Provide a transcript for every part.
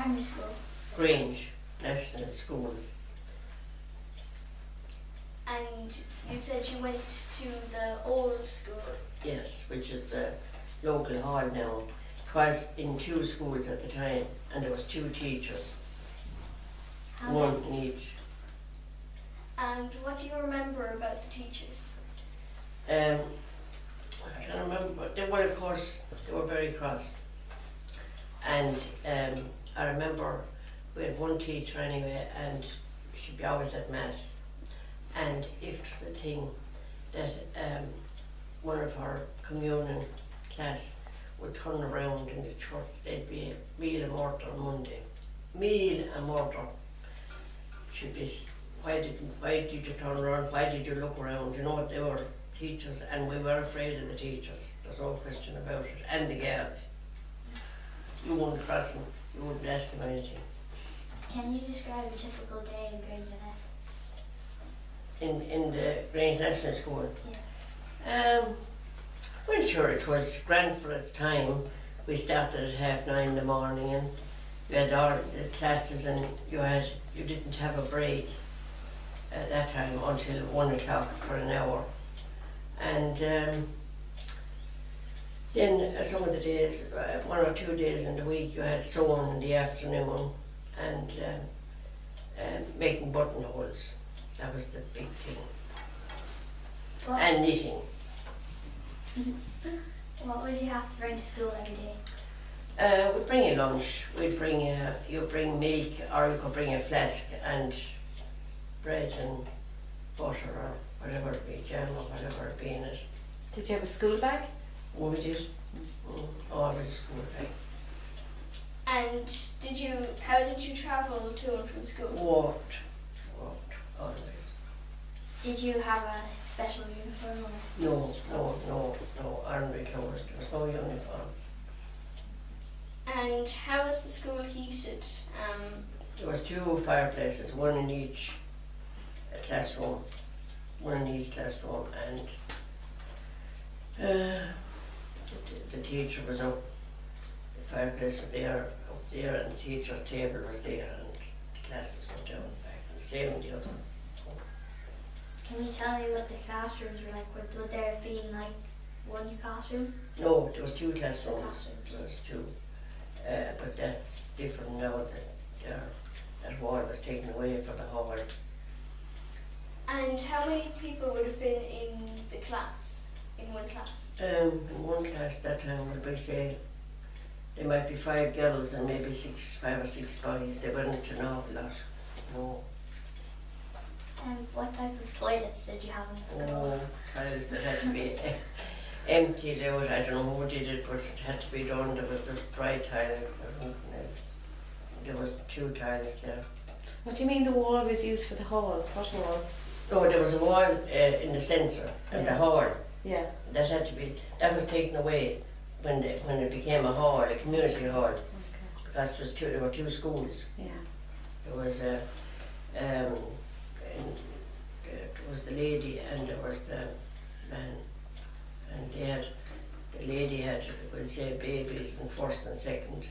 primary school? Grange National School. And you said you went to the old school? Yes, which is the local hall now. It was in 2 schools at the time, and there was 2 teachers, one in each. And what do you remember about the teachers? I can't remember, but they were, of course, they were very cross. And I remember we had one teacher anyway, and she'd be always at mass. And if it was a thing that one of her communion class would turn around in the church, there'd be a meal and mortar on Monday. Meal and mortar. She'd be, why did you turn around? Why did you look around? You know, they were teachers, and we were afraid of the teachers. There's no question about it. And the guards. You wouldn't cross them. You wouldn't ask them anything. Can you describe a typical day in Grange NS? In the Grange National School? Yeah. Well, sure, it was grand for its time. We started at 9:30 in the morning, and we had all the classes, and you didn't have a break at that time until 1 o'clock for an hour. And then some of the days, 1 or 2 days in the week, you had sewing in the afternoon, and making buttonholes. That was the big thing. What, And knitting. what would you have to bring to school every day? We'd bring a lunch. We'd bring you bring milk, or you could bring a flask and bread and butter, or whatever it be, jam or whatever it be in it. Did you have a school bag? Oh, we did. Always school bag. And how did you travel to and from school? Walked, always. Did you have a special uniform or? No, ordinary clothes. There was no uniform. And how was the school heated? There was 2 fireplaces, one in each classroom, and the teacher was up. The fireplace was there, up there, and the teacher's table was there, and the classes were down back, and the same in the other. Can you tell me what the classrooms were like? Would there have been like one classroom? No, there was 2 classrooms. Classrooms. There was 2, but that's different now. That wall was taken away for the hall. And how many people would have been in the class, in one class? In one class that time, would we say, there might be 5 girls and maybe 5 or 6 boys. They weren't an awful lot. No. And what type of toilets did you have in the school? Toilets that had to be emptied out. I don't know who did it, but it had to be done. There was just dry toilets. There was nothing else. There was 2 toilets there. What do you mean the wall was used for the hall? What wall? No, there was a wall in the centre, and the hall. Yeah. That was taken away when it became a hall, a community hall, Okay. because there were 2 schools. Yeah. There was there was the lady and there was the man, and the lady had, we'll say, babies in 1st and 2nd,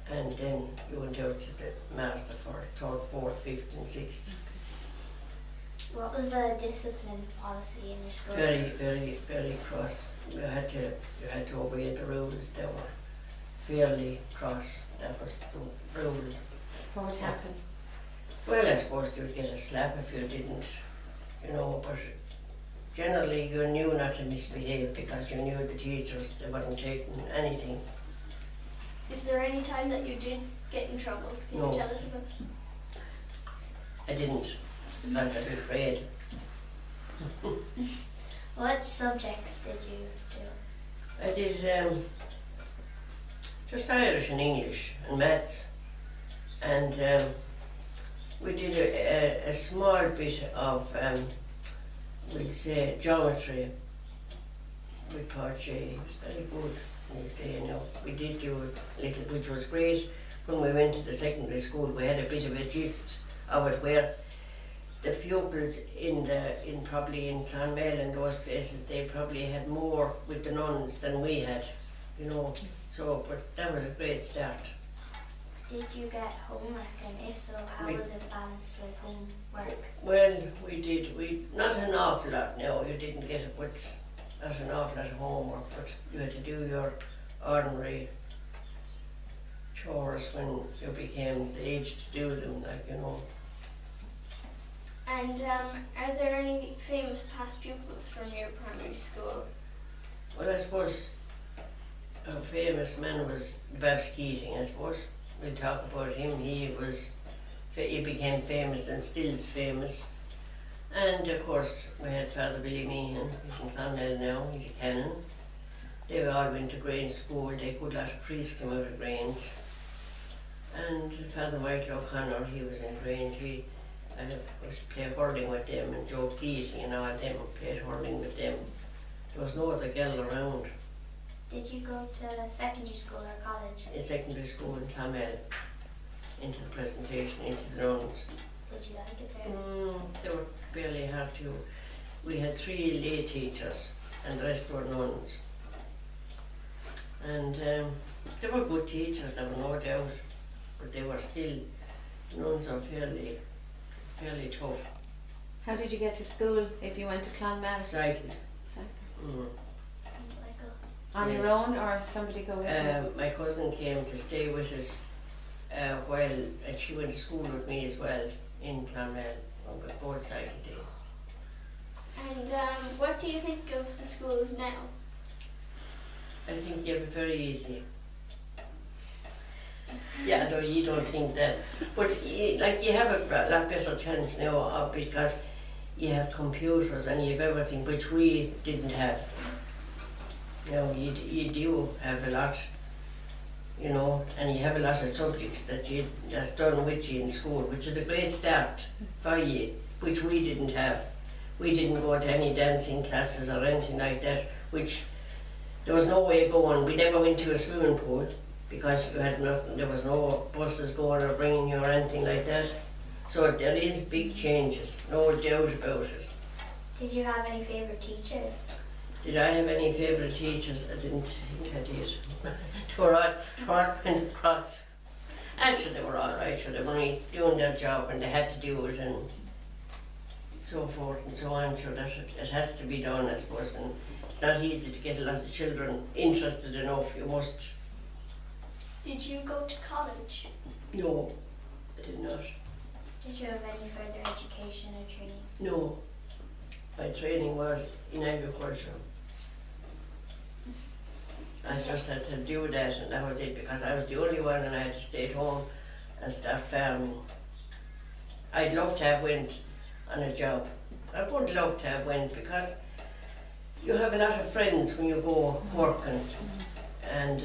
and then you went out to the master for 3rd, 4th, 5th and 6th. What was the discipline policy in your school? Very, very, very cross. You had to obey the rules. They were fairly cross. That was the rule. What would happen? Well, I suppose you'd get a slap if you didn't, but generally you knew not to misbehave because you knew the teachers, they weren't taking anything. Is there any time that you did get in trouble? Can No. you tell us about it? I didn't, because I'd be afraid. What subjects did you do? I did just Irish and English and maths, and we did a small bit of, we'll say, geometry with Part J. It's very good in this day now. We did do a little, which was great. When we went to the secondary school, we had a bit of a gist of it, where the pupils probably in Clonmel and those places, they probably had more with the nuns than we had, So, but that was a great start. Did you get homework, and if so, how was it balanced with homework? Well, we did. Not an awful lot. No, you didn't get it, but not an awful lot of homework. But you had to do your ordinary chores when you became the age to do them, like, you know. And are there any famous past pupils from your primary school? Well, I suppose a famous man was Babs Keating, I suppose. We'll talk about him. He became famous and still is famous. And of course, we had Father Billy Meehan. He's in Clonmel now. He's a canon. They all went to Grange school. They good lot of priests came out of Grange. And Father Michael O'Connor, he was in Grange. I was playing hurling with them, and Joe Keating and all them played hurling with them. There was no other girl around. Did you go to secondary school or college? In secondary school in Clonmel, into the presentation, into the nuns. Did you like it there? They were barely hard to. We had 3 lay teachers, and the rest were nuns. And they were good teachers, there were no doubt, but they were still, nuns are fairly tough. How did you get to school if you went to Clonmel? Cycled. Sounds like On Yes. your own, or somebody go with you? My cousin came to stay with us while, and she went to school with me as well in Clonmel, on the both cycled day. And what do you think of the schools now? I think they're very easy. Yeah, though you don't think that, but you have a lot better chance now because you have computers and you have everything which we didn't have. You know, you do have a lot, you know, and you have a lot of subjects that's done with you in school, which is a great start for you, which we didn't have. We didn't go to any dancing classes or anything like that, which there was no way of going. We never went to a swimming pool because you had nothing. There was no buses going or bringing you or anything like that. So there is big changes, no doubt about it. Did you have any favourite teachers? Did I have any favourite teachers? I didn't think I did. They were all short and cross. Actually, they were all right. Sure, they were only doing their job and they had to do it and so forth and so on. Sure, that it has to be done, I suppose. And it's not easy to get a lot of children interested enough. You must. Did you go to college? No, I did not. Did you have any further education or training? No. My training was in agriculture. I just had to do that and that was it because I was the only one and I had to stay at home and start farming. I'd love to have went on a job. I would love to have went because you have a lot of friends when you go working and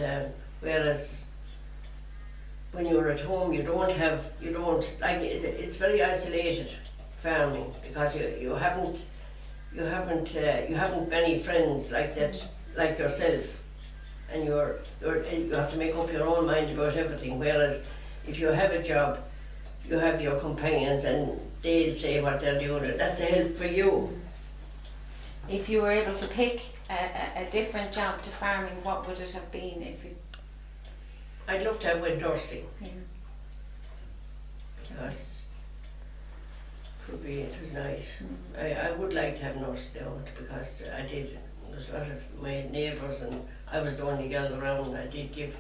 whereas when you're at home you don't like it's very isolated farming because you haven't many friends like that, like yourself, and you have to make up your own mind about everything. Whereas if you have a job, you have your companions and they'll say what they're doing. And that's a help for you. If you were able to pick a different job to farming, what would it have been if you? I'd love to have went nursing Yeah. because it was nice. I would like to have nursed now because I did. There's a lot of my neighbours and I was the only girl around. I did give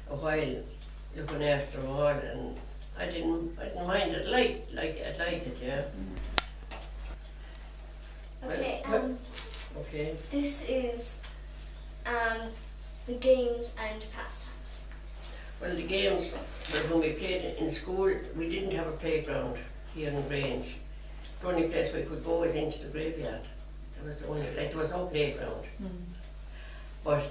a while looking after all and I didn't mind it. I'd like it, yeah. Okay, Okay. this is the games and pastimes. Well, the games, when we played in school, we didn't have a playground here in Grange. The only place we could go was into the graveyard. That was the only, there was no playground. But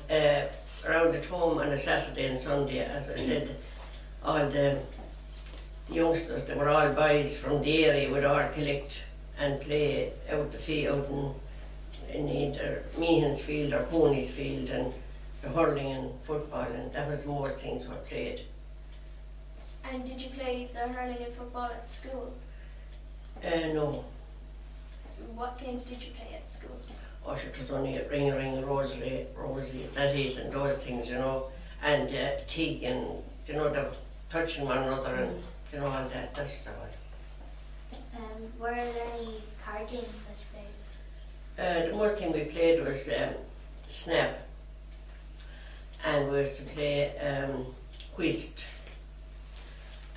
around at home on a Saturday and Sunday, as I said, all the youngsters, they were all boys from the area, would all collect and play out the field, in either Meehan's field or Cooney's field, and the hurling and football, and that was the most things were played. And did you play the hurling and football at school? No. What games did you play at school? Oh, it was only a ring, rosary, that is, and those things, you know, and tig, and you know, touching one another and you know all that. That's the one. Were there any card games that you played? The most thing we played was Snap, and we used to play Whist,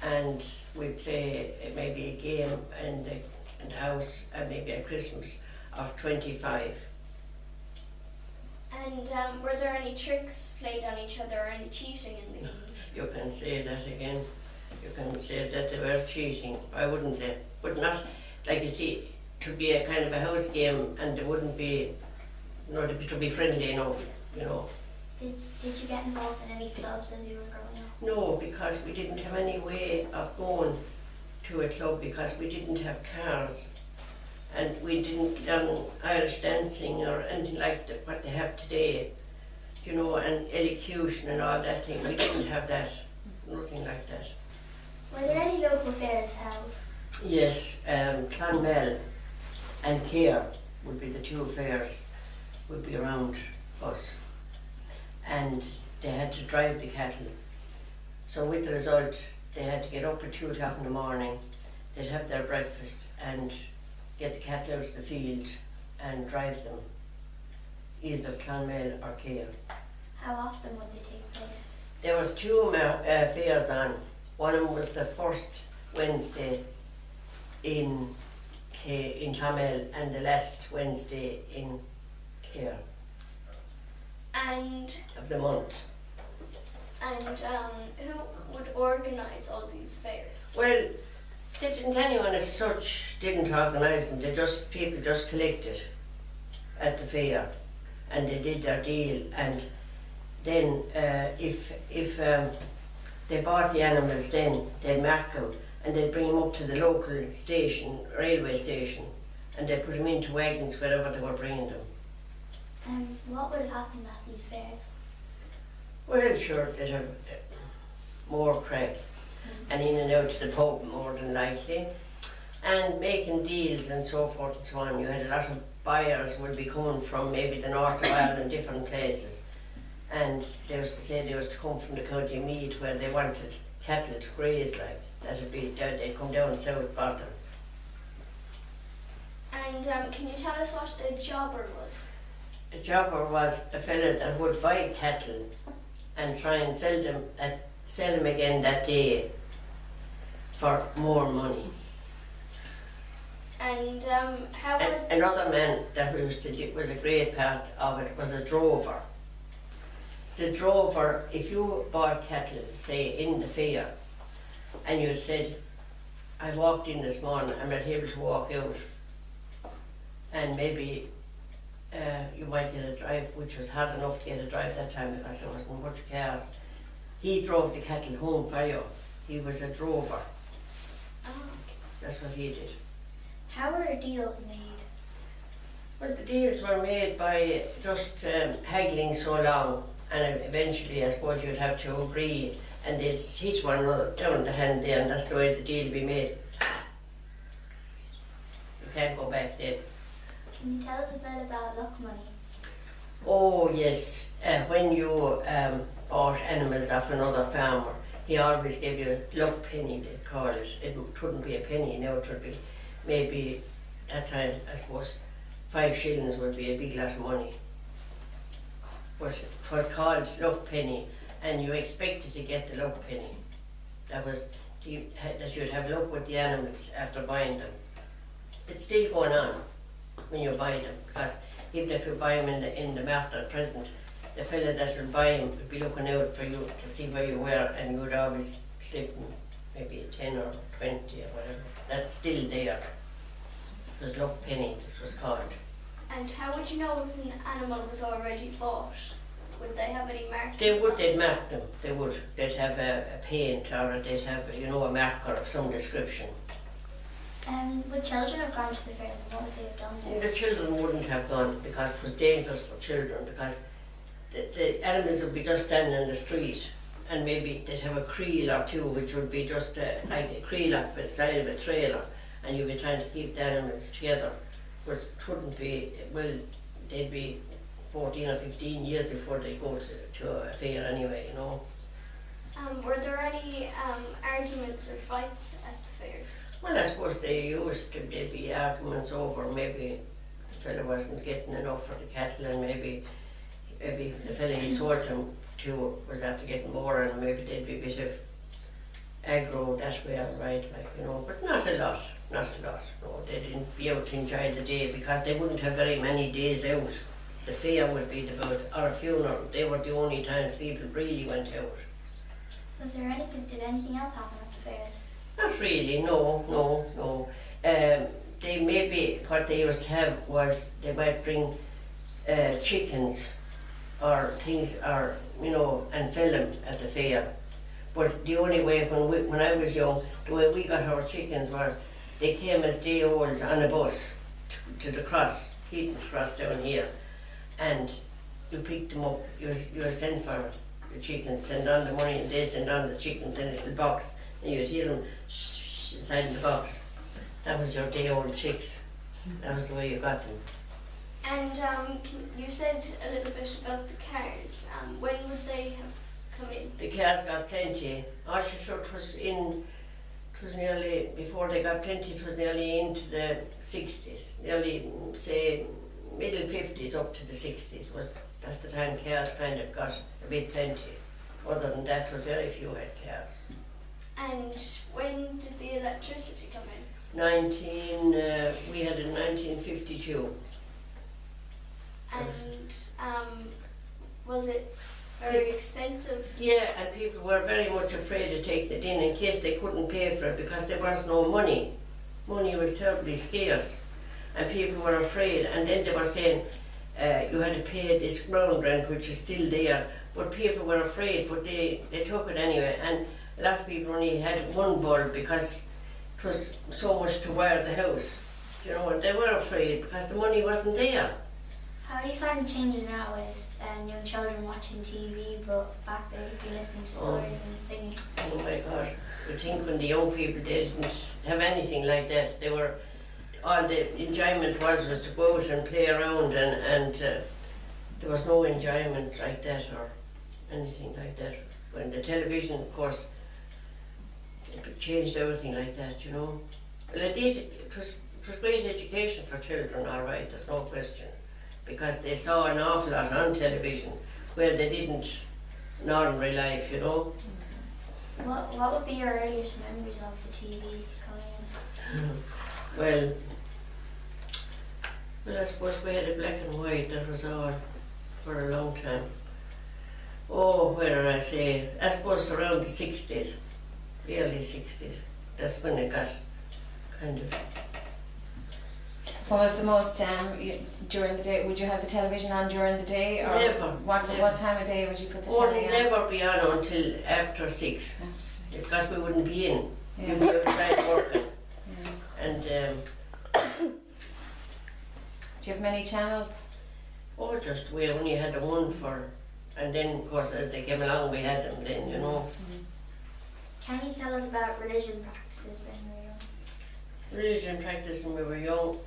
and we play maybe a game in the house, and maybe at Christmas of 25. And were there any tricks played on each other or any cheating in the games? You can say that again. You can say that they were cheating. I wouldn't, would not, like you see, to be a kind of a house game, and they wouldn't be, you know, to be friendly enough, you know. Did you get involved in any clubs as you were growing up? No, because we didn't have any way of going to a club because we didn't have cars, and we didn't learn Irish dancing or anything like that, what they have today, you know, and elocution and all that thing. We didn't have that, nothing like that. Were there any local fairs held? Yes, Clonmel and Care would be the two fairs, would be around us, and they had to drive the cattle. So with the result, they had to get up at 2 o'clock in the morning, they'd have their breakfast and get the cattle out of the field and drive them, either Clonmel or Care. How often would they take place? There was two fairs on. One of them was the first Wednesday in Clonmel and the last Wednesday in Care And of the month. who would organise all these fairs? Well, anyone as such didn't organise them. People just collected at the fair, and they did their deal. And then if they bought the animals, then they'd mark them and they'd bring them up to the local station, railway station, and they'd put them into wagons wherever they were bringing them. What would have happened at these fairs? Well, sure, they'd have more crack and in and out to the pub more than likely, and making deals and so forth and so on. You had a lot of buyers would be coming from maybe the north of Ireland, different places, and they used to say they used to come from the county Meath where they wanted cattle to graze, like that'd be they'd come down south bottom. And can you tell us what a jobber was? A jobber was a fella that would buy cattle and try and sell them again that day for more money. And how would... Another man that we used to do was a great part of it was a drover. The drover, if you bought cattle, say in the fair, and you said, I walked in this morning, I'm not able to walk out, and maybe you might get a drive, which was hard enough to get a drive that time because there wasn't much cars. He drove the cattle home for you. He was a drover. Oh. That's what he did. How were deals made? Well, the deals were made by just haggling so long, and eventually I suppose you'd have to agree, and they'd hit one another down the hand there, and that's the way the deal be made. You can't go back then. Can you tell us a bit about luck money? Oh yes, when you bought animals off another farmer, he always gave you a luck penny, they call it. It wouldn't be a penny now, it would be maybe, that time I suppose 5 shillings would be a big lot of money. But it was called luck penny, and you expected to get the luck penny. That was that you'd have luck with the animals after buying them. It's still going on when you buy them, because even if you buy them in the market at present, the fella that will buy them would be looking out for you to see where you were, and you would always slip them maybe a 10 or 20 or whatever. That's still there. It was luck penny, it was called. And how would you know if an animal was already bought? Would they have any markings? They'd mark them, they would. They'd have a paint, or they'd have, you know, a marker of some description. Would children have gone to the fairs, and what would they have done there? The children wouldn't have gone because it was dangerous for children, because the animals would be just standing in the street, and maybe they'd have a creel or two, which would be just like a creel off the side of a trailer, and you'd be trying to keep the animals together. But it wouldn't be, well, they'd be 14 or 15 years before they go to a fair anyway, you know. Were there any arguments or fights at the fairs? Well, I suppose they used to be arguments over maybe the fella wasn't getting enough for the cattle, and maybe the fella he sold them to was after getting more, and maybe they'd be a bit of aggro that way, all right, like, you know, but not a lot. No, they didn't be able to enjoy the day because they wouldn't have very many days out. The fair would be about, or a funeral, they were the only times people really went out. Was there anything, did anything else happen at the fairs? Not really, no. They maybe, what they used to have was they might bring chickens or things, or, you know, and sell them at the fair. But the only way, when I was young, the way we got our chickens were, they came as day olds on a bus to the cross, Heaton's Cross down here, and you picked them up, you were sent for the chickens, send on the money, and they send on the chickens in a little box, and you'd hear them inside the box. That was your day old chicks. That was the way you got them. And you said a little bit about the cars. When would they have come in? The cars got plenty. Oh, sure, it was nearly, before they got plenty, it was nearly into the 60s, nearly, say, middle 50s up to the 60s. That's the time cars kind of got a bit plenty. Other than that, there was very few had cars. And when did the electricity come in? We had it in 1952. And was it very expensive? Yeah, and people were very much afraid of taking it in case they couldn't pay for it because there was no money. Money was terribly scarce, and people were afraid. And then they were saying you had to pay this ground rent, which is still there. But people were afraid, but they took it anyway. And a lot of people only had one bulb because it was so much to wire the house, you know, and they were afraid because the money wasn't there. How do you find the changes now with young children watching TV, but back there you'd be listening to stories and singing? Oh my God, I think when the young people didn't have anything like that, they were, all the enjoyment was to go out and play around, and there was no enjoyment like that or anything like that. When the television, of course, it changed everything like that, you know. Well, it did, it was great education for children, all right, there's no question. Because they saw an awful lot on television where they didn't in ordinary life, you know. What would be your earliest memories of the TV coming in? Well, I suppose we had a black and white, that was all for a long time. Oh, where did I say? I suppose around the 60s, the early 60s. That's when it got kind of... What was the most during the day? Would you have the television on during the day, or Never. What time of day would you put the Oh, telly on? never be on until after 6, After 6. because we wouldn't be in. Yeah. You'd be outside working. Yeah. And Do you have many channels? oh, just we only had the one for, and then of course as they came along we had them then, you know. Can you tell us about religion practices when you were young? Religion practice when we were young,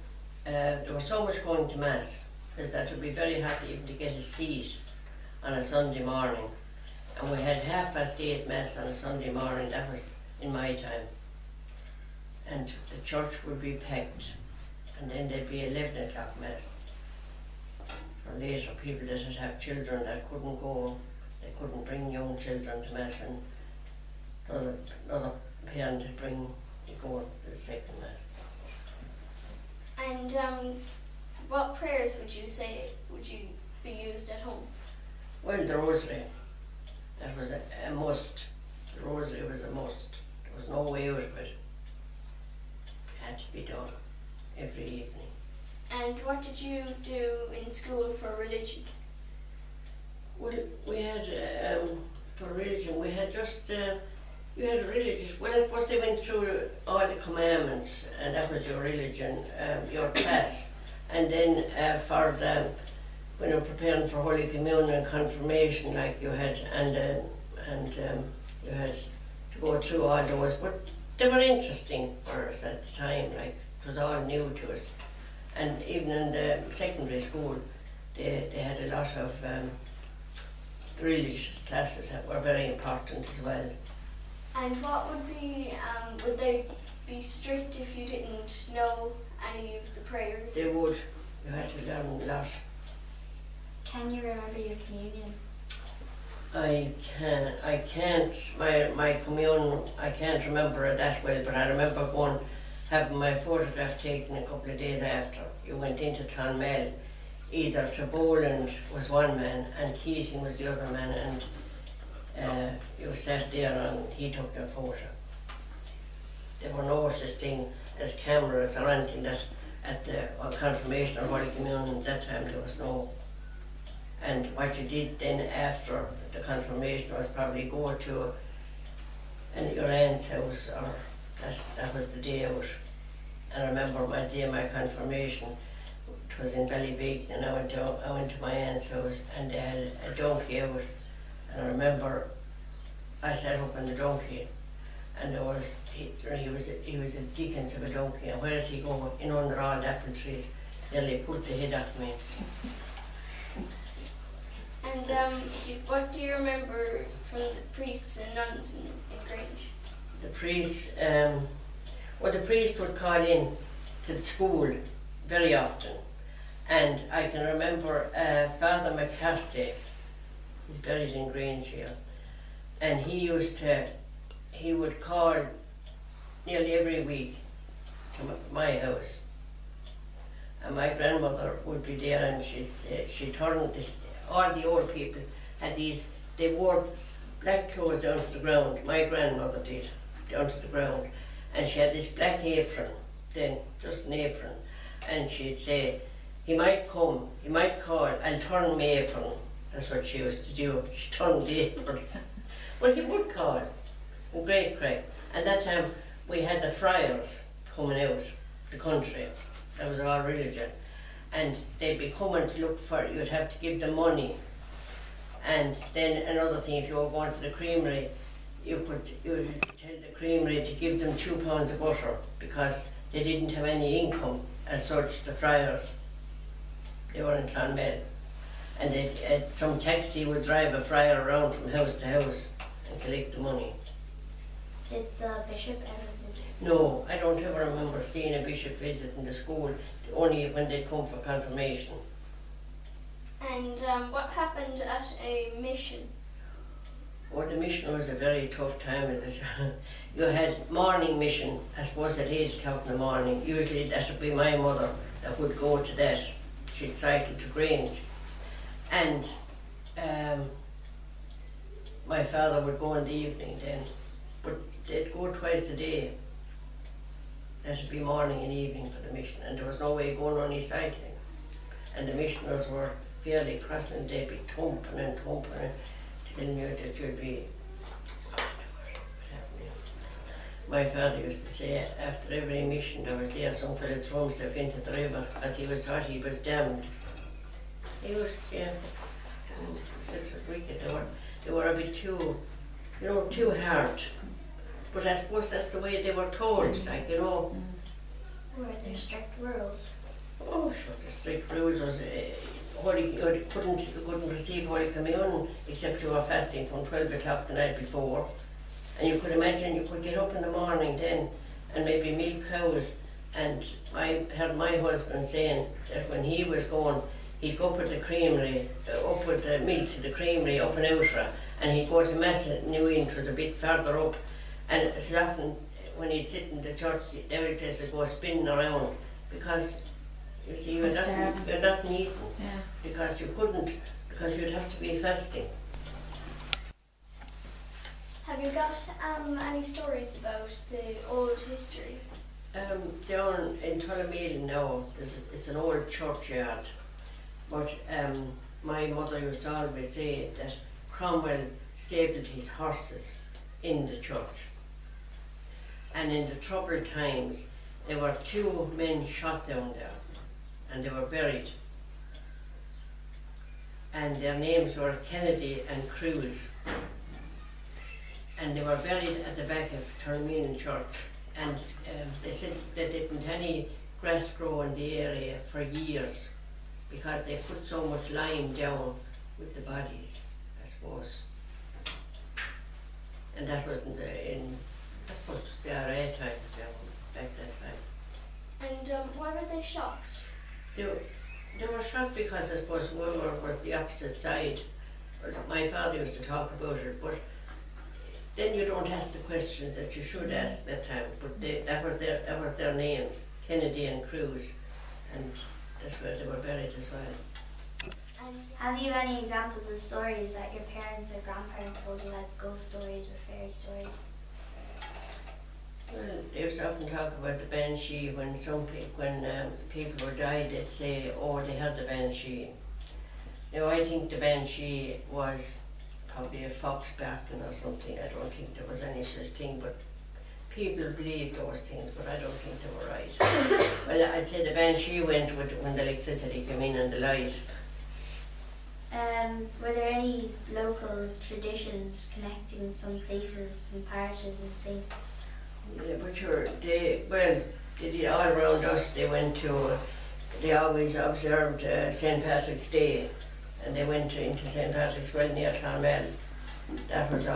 there was so much going to mass, because that would be very hard even to get a seat on a Sunday morning. And we had 8:30 mass on a Sunday morning, that was in my time. And the church would be packed, and then there'd be 11 o'clock mass. For later people that would have children that couldn't go, they couldn't bring young children to mass, and the other parent would go to the second mass. And what prayers would you say would you be used at home? Well, the rosary, that was a must. The rosary was a must. There was no way out of it. It had to be done every evening. And what did you do in school for religion? Well, we had, for religion, we had just, you had a religious, well, I suppose they went through all the commandments, and that was your religion, your class. And then for the, when you were preparing for Holy Communion and confirmation, like you had, and you had to go through all those, but they were interesting for us at the time, like it was all new to us. And even in the secondary school, they had a lot of religious classes were very important as well. And what would be, would they be strict if you didn't know any of the prayers? They would. You had to learn a lot. Can you remember your communion? I can't, my communion, I can't remember it that well, but I remember having my photograph taken a couple of days after. You went into Clonmel, either to Boland was one man and Keating was the other man, and you sat there and he took your photo. There were no such thing as cameras or anything that at the confirmation or Holy Communion at that time there was no. And what you did then after the confirmation was probably go to your aunt's house, or that was the day out. And I remember my day of my confirmation, it was in Ballybeek, and I went to my aunt's house and they had a donkey out. And I remember I sat up on the donkey and he was a dickens of a donkey, and where did he go? In under all the apple trees. Nearly pulled the head off me. And what do you remember from the priests and nuns in Grange? The priests, the priest would call in to the school very often, and I can remember Father McCarthy, he's buried in Grange here, and he would call nearly every week to my house, and my grandmother would be there, and she turned this. All the old people had they wore black clothes down to the ground. My grandmother did, down to the ground. And she had this black apron, then, just an apron. And she'd say, he might come, he might call, I'll turn my apron. That's what she used to do. She turned the apron. Well, he would call, in great crack. And that time, we had the friars coming out the country. That was our religion. And they'd be coming to look for it, you'd have to give them money. And then another thing, if you were going to the creamery, you would tell the creamery to give them 2 pounds of butter, because they didn't have any income as such, the friars. They were in Clonmel. And some taxi would drive a friar around from house to house and collect the money. Did the bishop ever visit? No, I don't ever remember seeing a bishop visiting the school, only when they'd come for confirmation. And what happened at a mission? Well, the mission was a very tough time. You had morning mission, I suppose at 8 o'clock in the morning. Usually that would be my mother that would go to that. She'd cycle to Grange. And my father would go in the evening then. But they'd go twice a day. That would be morning and evening for the mission, and there was no way going only cycling. And the missioners were fairly cross, and they'd be thumping and telling you that you'd be. My father used to say after every mission there was there some fellow throw himself into the river as he was thought he was damned. He was, yeah, such a wicked. They were a bit too hard. But I suppose that's the way they were told, like, you know. Were there strict rules? Oh, sure, the strict rules was you couldn't receive Holy Communion except you were fasting from 12 o'clock the night before. And you could imagine you could get up in the morning then and maybe milk cows. And I heard my husband saying that when he was going, he'd go up at the creamery, up with the milk to the creamery up in Outra, and he'd go to Mass at New Inn, which was a bit further up. And it's often when he'd sit in the church, every place would go spinning around, because you see you're not eating, because you couldn't, because you'd have to be fasting. Have you got any stories about the old history? Down in Tullameel now, it's an old churchyard, but my mother used to always say that Cromwell stabled his horses in the church. And in the troubled times, there were 2 men shot down there, and they were buried. And their names were Kennedy and Cruz. And they were buried at the back of Tullameel Church. And they said they didn't any grass grow in the area for years, because they put so much lime down with the bodies, I suppose. And that wasn't in, I suppose, the RA time, back that time. And why were they shocked? They were shocked because I suppose Woolmer was the opposite side. My father used to talk about it, but then you don't ask the questions that you should ask that time. But that was their names, Kennedy and Cruz, and that's where they were buried as well. And Have you any examples of stories that your parents or grandparents told you, like ghost stories or fairy stories? Well, they used to often talk about the banshee when people were died. They'd say, "Oh, they had the banshee." Now I think the banshee was probably a fox barking or something. I don't think there was any such thing, but people believed those things, but I don't think they were right. Well, I'd say the banshee went when the electricity came in and the light. Were there any local traditions connecting some places and parishes and saints? Yeah, but sure, they did all around us. They always observed St. Patrick's Day, and they went into St. Patrick's Well near Clonmel. That was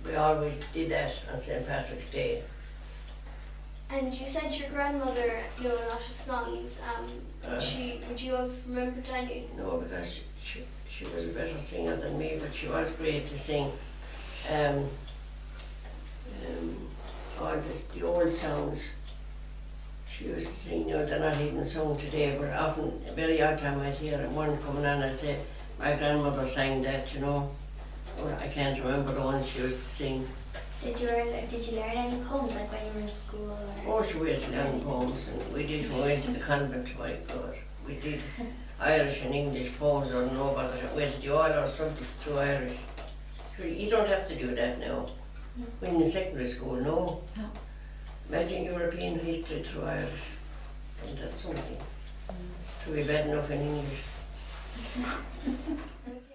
we always did that on St. Patrick's Day. And you said your grandmother knew a lot of songs. Would you have remembered any? No, because she was a better singer than me, but she was great to sing. The old songs she used to sing, they're not even sung today, but often, a very odd time I'd hear one coming on and say, my grandmother sang that, or I can't remember the ones she used to sing. Did you learn any poems, like when you were in school? Oh, she was learning poems, and we did when we went to the convent, my God. We did Irish and English poems, or no, but we had to do all our subjects through Irish. Sure, you don't have to do that now. When in secondary school, no. No. Imagine European history through Irish. And that's something. To be bad enough in English. Okay.